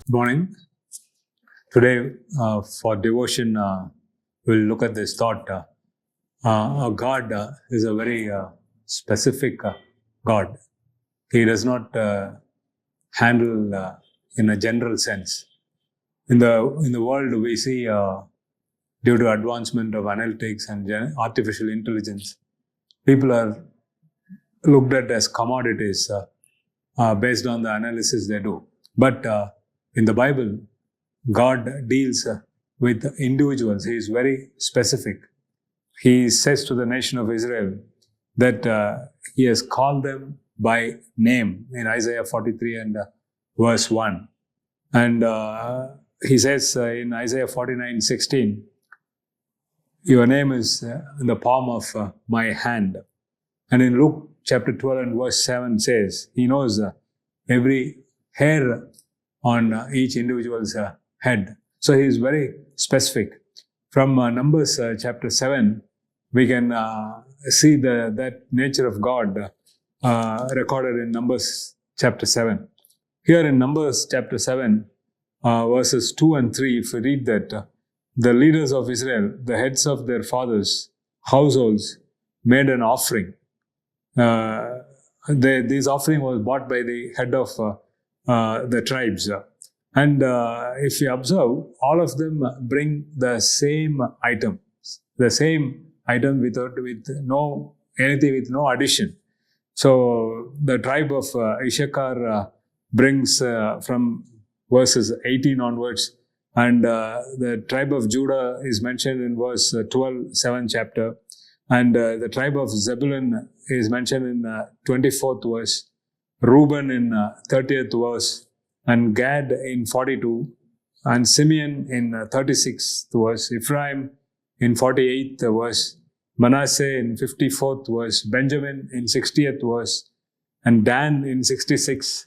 Good morning. Today, for devotion, we'll look at this thought. God is a very specific God. He does not handle in a general sense. In the world, we see due to advancement of analytics and artificial intelligence, people are looked at as commodities based on the analysis they do. But in the Bible, God deals with individuals. He is very specific. He says to the nation of Israel that He has called them by name in Isaiah 43 and verse 1. And He says in Isaiah 49:16, your name is in the palm of my hand. And in Luke chapter 12 and verse 7 says, He knows every hair on each individual's head. So He is very specific. From Numbers chapter 7, we can see that nature of God recorded in Numbers chapter 7. Here in Numbers chapter 7, verses 2 and 3, if we read that, the leaders of Israel, the heads of their fathers' households, made an offering. This offering was bought by the head of the tribes. And if you observe, all of them bring the same item with no addition. So the tribe of Issachar brings from verses 18 onwards, and the tribe of Judah is mentioned in verse 12, 7th chapter, and the tribe of Zebulun is mentioned in 24th verse, Reuben in 30th verse, and Gad in 42, and Simeon in 36th verse, Ephraim in 48th verse, Manasseh in 54th verse, Benjamin in 60th verse, and Dan in 66,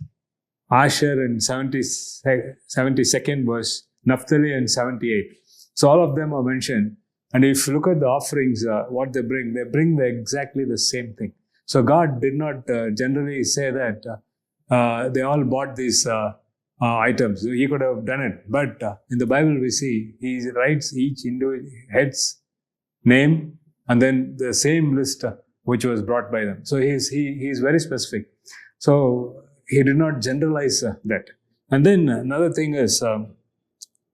Asher in 72nd verse, Naphtali in 78. So all of them are mentioned. And if you look at the offerings, what they bring exactly the same thing. So God did not generally say that they all bought these items. He could have done it. But in the Bible, we see He writes each individual head's name and then the same list which was brought by them. So he is very specific. So He did not generalize that. And then another thing is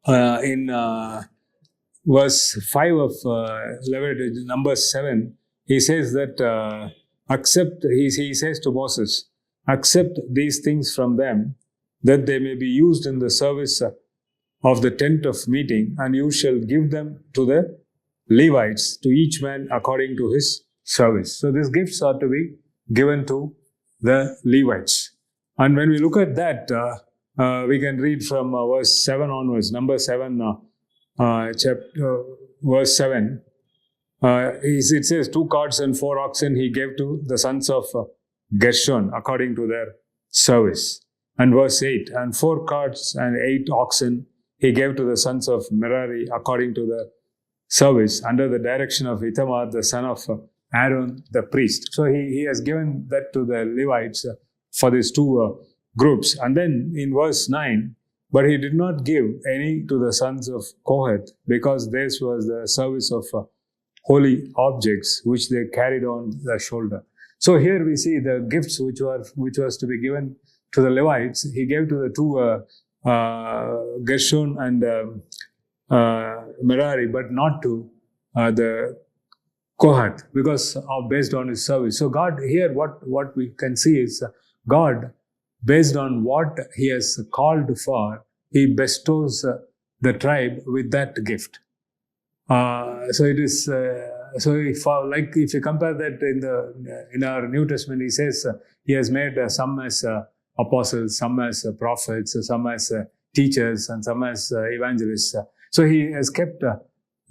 in verse 5 of Leviticus, Numbers 7, He says that He says to Moses, accept these things from them, that they may be used in the service of the tent of meeting, and you shall give them to the Levites, to each man according to his service. So these gifts are to be given to the Levites. And when we look at that, we can read from verse 7 onwards, number 7, chapter, verse 7. It says, 2 carts and 4 oxen He gave to the sons of Gershon according to their service. And verse 8, and 4 carts and 8 oxen He gave to the sons of Merari according to the service, under the direction of Ithamar, the son of Aaron, the priest. So he has given that to the Levites for these 2 groups. And then in verse 9, but He did not give any to the sons of Kohath, because this was the service of holy objects which they carried on their shoulder. So here we see the gifts which was to be given to the Levites. He gave to the 2 Gershon and Merari, but not to the Kohath, because based on his service. So God here, what we can see is God, based on what He has called for, He bestows the tribe with that gift. So it is. So if you compare that in our New Testament, He says He has made some as apostles, some as prophets, some as teachers, and some as evangelists. So He has kept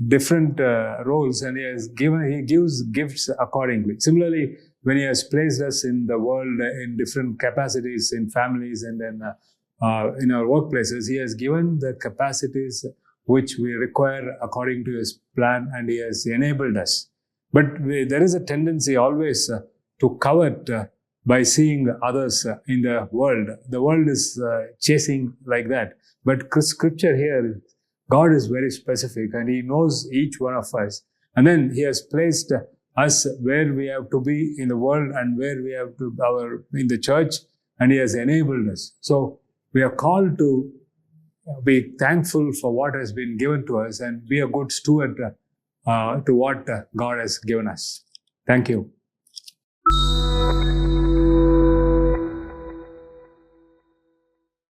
different roles, and He gives gifts accordingly. Similarly, when He has placed us in the world in different capacities, in families and then in our workplaces, He has given the capacities which we require according to His plan, and He has enabled us. But there is a tendency always to covet by seeing others in the world. The world is chasing like that. But scripture here, God is very specific and He knows each one of us. And then He has placed us where we have to be in the world and where we have to in the church, and He has enabled us. So we are called to be thankful for what has been given to us and be a good steward to what God has given us. Thank you.